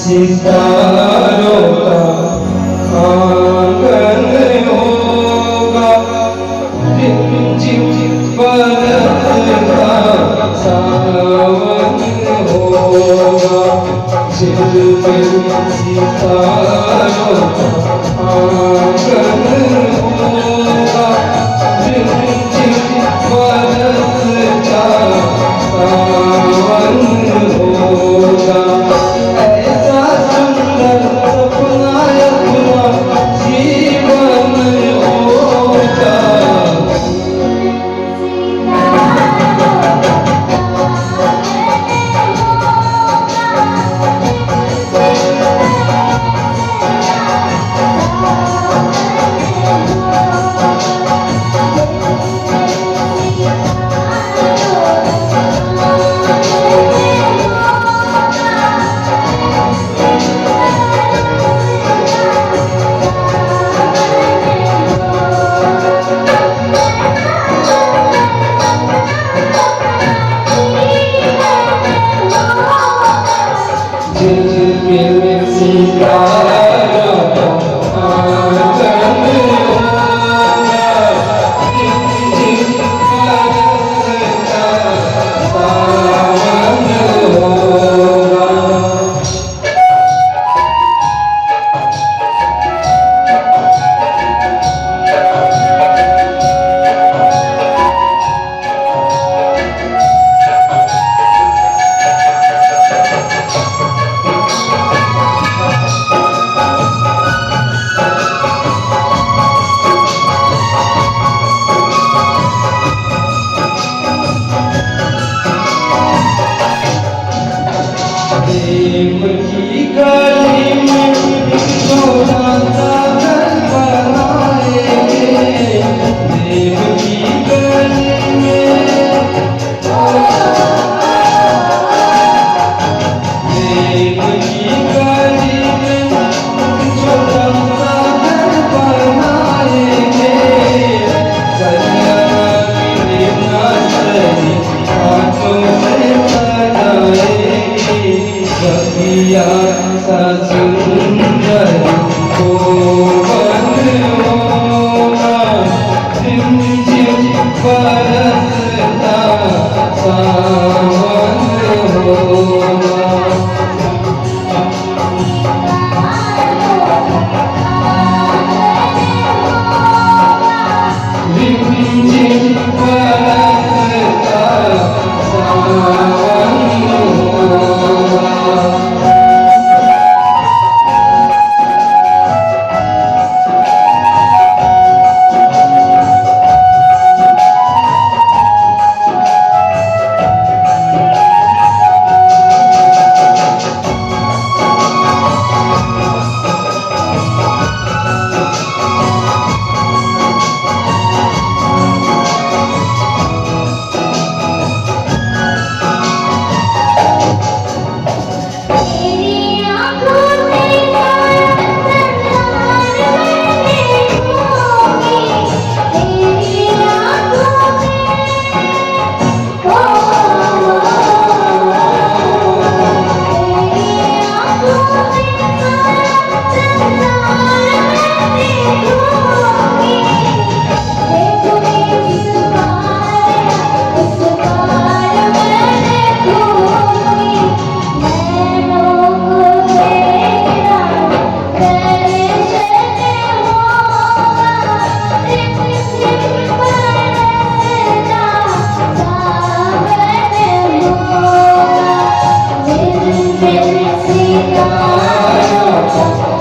सितारों का आंगन होगा, रिमझिम बरसता सावन होगा। झिलमिल सितारों का आंगन होगा, रिमझिम बरसता सावन होगा। ऐसा सुंदर सपना अपना जीवन होगा। झिलमिल सितारों का आंगन होगा, रिमझिम बरसता सावन होगा। प्रेम की गली में सोना सा घर बनाएंगे, प्रेम की गली में, प्रेम की गली में छोटा सा घर बनाएंगे। कन्या की नाचनी हाथों से सजाएंगे, बगिया सा सुंदर कोवन होगा, झिमझिम बरसता सावन होगा। झिमझिम बरसता सावन होगा। Thank you.